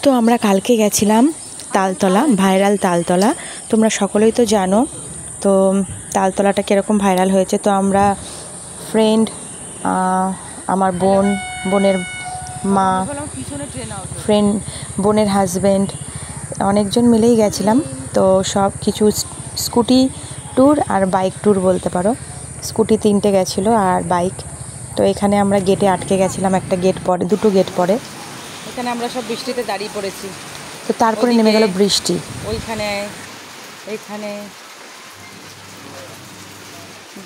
তো আমরা কালকে গেছিলাম তালতলা, ভাইরাল তালতলা। তোমরা সকলেই তো জানো তো তালতলাটা কীরকম ভাইরাল হয়েছে। তো আমরা ফ্রেন্ড, আমার বোনের মা, ফ্রেন্ড, বোনের হাজব্যান্ড, অনেকজন মিলেই গেছিলাম। তো সব কিছু স্কুটি ট্যুর আর বাইক ট্যুর বলতে পারো। স্কুটি 3টে গেছিলো আর বাইক। তো এখানে আমরা গেটে আটকে গেছিলাম, একটা গেট পরে, 2টো গেট পরে। এখানে আমরা সব বৃষ্টিতে দাঁড়িয়ে পড়েছি। তো তারপরে নেমে গেল বৃষ্টি। এইখানে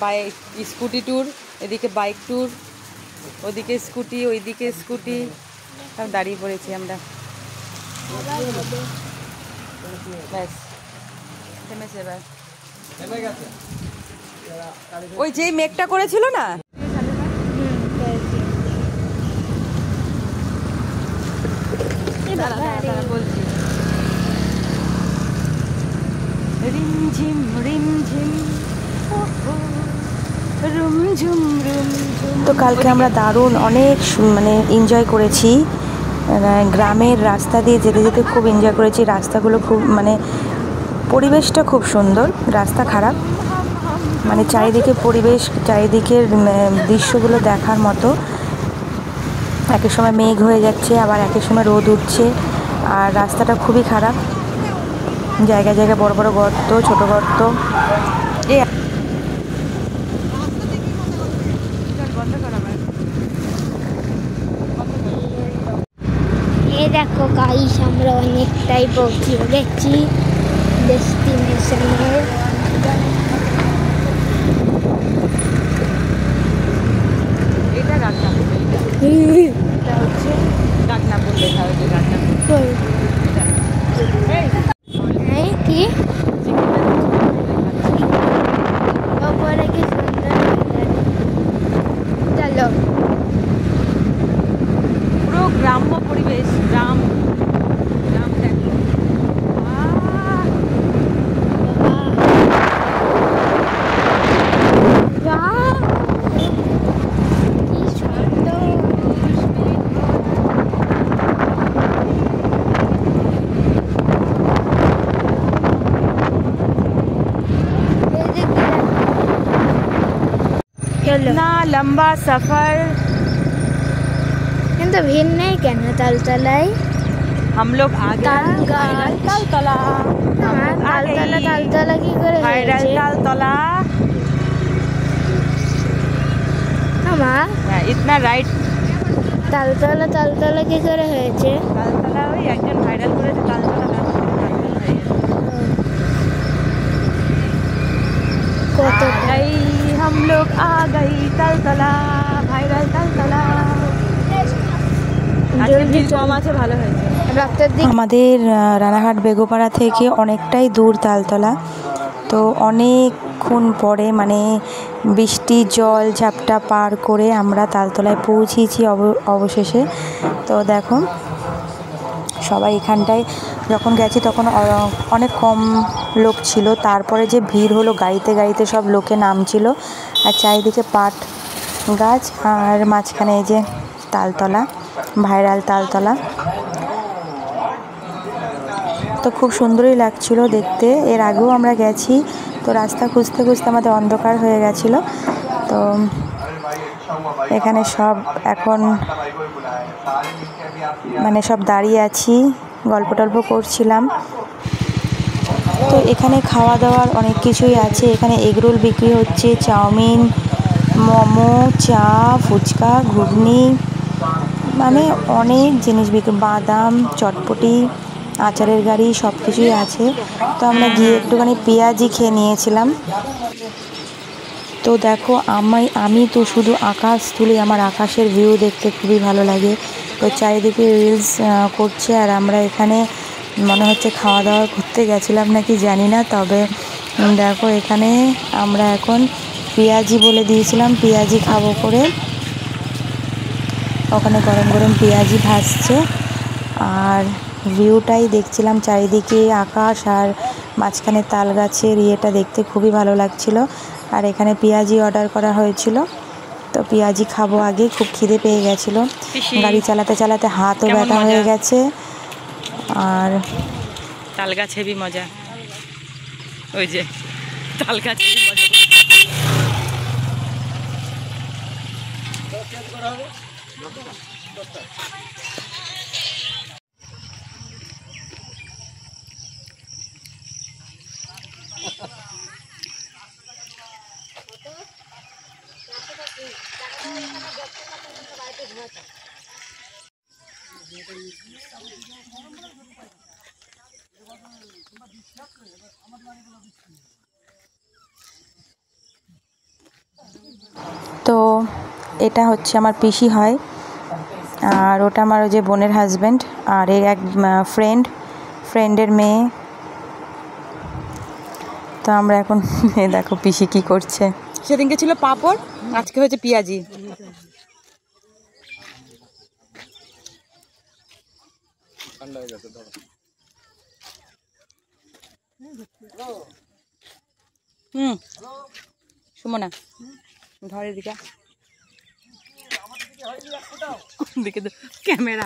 বাইক স্কুটি ট্যুর, এদিকে বাইক ট্যুর, ওদিকে স্কুটি, ওইদিকে স্কুটি, সব দাঁড়িয়ে পড়েছি আমরা। ব্যাস থেমেছে এবার। ওই যেই মেঘটা করেছিল না, বলছি রিমঝিম রিমঝিম রুমঝুম রুমঝুম। তো কালকে আমরা দারুণ অনেক এনজয় করেছি। গ্রামের রাস্তা দিয়ে যেতে যেতে খুব এনজয় করেছি। রাস্তাগুলো খুব পরিবেশটা খুব সুন্দর। রাস্তা খারাপ, চারিদিকে পরিবেশ, চারিদিকের দৃশ্যগুলো দেখার মতো। একের সময় মেঘ হয়ে যাচ্ছে, আবার একের সময় রোদ উঠছে। আর রাস্তাটা খুবই খারাপ, জায়গায় জায়গায় বড় বড় গর্ত, ছোট গর্ত। দেখো গাইস, আমরা অনেকটাই পৌঁছে গেছি ডেস্টিনেশনে। এটা রান্নাপুর, এটা হচ্ছে রান্নাপুর লেখা হয়েছে। রান্নাপুর কি ওপরে কি সুন্দর। চলো, পুরো গ্রাম্য পরিবেশ। গ্রাম দেখো। কি সুন্দর। इतना लंबा सफर। কিন্তু ভিড় নেই কেন তালতলায়? हम लोग आ गए तालतला। তালতলা কি করে ভাইরাল হয়েছে? तालतला। इतना राइट। তালতলা কি করে হয়েছে? तालतला ওই একজন ভাইরাল করেছে तालतला। কত हम लोग आ गई तालतला, ভাইরাল तालतला। আজকে কম আছে, ভালো হয়েছে। আমাদের রানাঘাট বেগোপাড়া থেকে অনেকটাই দূর তালতলা। তো অনেকক্ষণ পরে বৃষ্টির জল ঝাপটা পার করে আমরা তালতলায় পৌঁছেছি অবশেষে। তো দেখো, সবাই এখানটায় যখন গেছি তখন অনেক কম লোক ছিল। তারপরে যে ভিড় হলো, গাড়িতে গাড়িতে সব লোকে নামছিল। আর চারিদিকে পাট গাছ, আর মাঝখানে এই যে তালতলা, ভাইরাল তালতলা। তো খুব সুন্দরই লাগছিল দেখতে। এর আগেও আমরা গেছি, তো রাস্তা খুঁজতে খুঁজতে আমাদের অন্ধকার হয়ে গেছিলো। তো এখানে সব এখন সব দাঁড়িয়ে আছি, গল্প টল্প করছিলাম। তো এখানে খাওয়া দাওয়ার অনেক কিছুই আছে। এখানে এগরোল বিক্রি হচ্ছে, চাউমিন, মোমো, চা, ফুচকা, ঘুগনি, অনেক জিনিস বিক্রি, বাদাম, চটপটি, আচারের গাড়ি, সব কিছুই আছে। তো আমরা গিয়ে একটুখানি পেঁয়াজি খেয়ে নিয়েছিলাম। তো দেখো, আমি তো শুধু আকাশ তুলি, আমার আকাশের ভিউ দেখতে খুবই ভালো লাগে। তো চারিদিকে রিলস করছে, আর আমরা এখানে মনে হচ্ছে খাওয়া দাওয়া করতে গেছিলাম নাকি জানি না। তবে দেখো, এখানে আমরা এখন পেঁয়াজি বলে দিয়েছিলাম, পেঁয়াজি খাবো করে। ওখানে গরম গরম পেঁয়াজি ভাজছে, আর ভিউটাই দেখছিলাম, চারিদিকে আকাশ আর মাঝখানে তাল গাছের ইয়েটা দেখতে খুবই ভালো লাগছিল। আর এখানে পেঁয়াজি অর্ডার করা হয়েছিল, তো পেঁয়াজি খাবো আগে। খুব খিদে পেয়ে গেছিলো, গাড়ি চালাতে চালাতে হাতও ব্যথা হয়ে গেছে। আর তাল গাছ হেবি মজা, ওই যে তাল গাছ হেবি মজা। তো এটা হচ্ছে আমার পিসি হয়, আর ওটা আমার ওই যে বোনের হাজব্যান্ড, আর এর এক ফ্রেন্ডের মেয়ে। তো আমরা এখন দেখো পিসি কি করছে। সেদিনকে ছিল পাঁপড়, আজকে হয়েছে পেঁয়াজি। সুমনা ধরে দিকে দিকে ক্যামেরা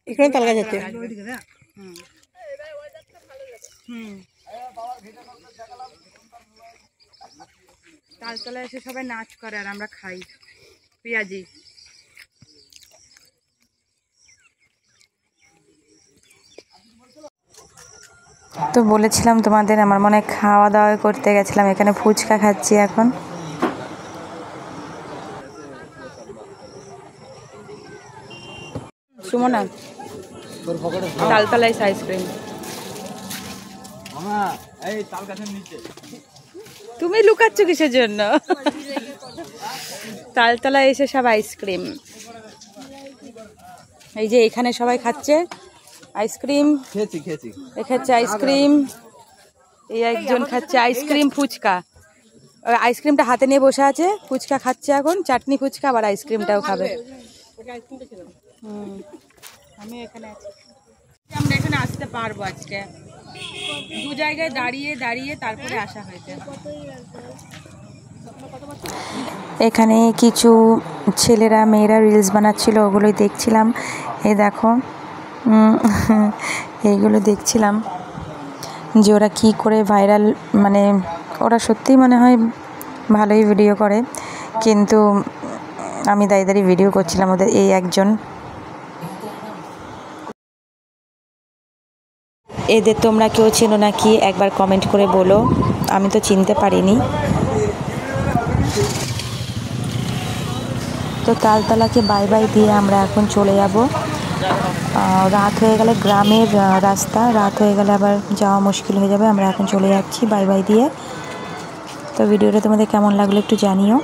এখানে তাল গাছ আছে। তালতলায় এসে সবাই নাচ করে আর আমরা খাই পেঁয়াজি। তো বলেছিলাম তোমাদের, আমার মনে হয় খাওয়া দাওয়া করতে গেছিলাম, এখানে ফুচকা খাচ্ছি এখন। সুমনা তালতলায় আইসক্রিম। তুমি লুকাচ্ছ কিসের জন্য? তালতলায় এসে সব আইসক্রিম, এই যে এখানে সবাই খাচ্ছে আইসক্রিম। খাচ্ছে আইসক্রিম, এই একজন খাচ্ছে আইসক্রিম ফুচকা। আইসক্রিমটা হাতে নিয়ে বসে আছে, ফুচকা খাচ্ছে এখন, চাটনি ফুচকা, আবার আইসক্রিমটাও খাবে। আমি এখানে আছি, আমরা এখানে আসতে পারবো আজকে। দু জায়গায় দাঁড়িয়ে তারপরে আসা হয়েছে। এখানে কিছু ছেলেরা মেয়েরা রিলস বানাচ্ছিল, ওগুলোই দেখছিলাম। এই দেখো এইগুলো দেখছিলাম যে ওরা কী করে ভাইরাল, মানে ওরা সত্যিই মনে হয় ভালোই ভিডিও করে, কিন্তু আমি দাঁড়িয়ে ভিডিও করছিলাম ওদের। এই একজন, এদের তোমরা কেউ চেনো নাকি একবার কমেন্ট করে বলো, আমি তো চিনতে পারিনি। তো তালতলাকে বাই বাই দিয়ে আমরা এখন চলে যাব। রাত হয়ে গেলে, গ্রামের রাস্তা, রাত হয়ে গেলে আবার যাওয়া মুশকিল হয়ে যাবে। আমরা এখন চলে যাচ্ছি বাই বাই দিয়ে। তো ভিডিওটা তোমাদের কেমন লাগলো একটু জানিও।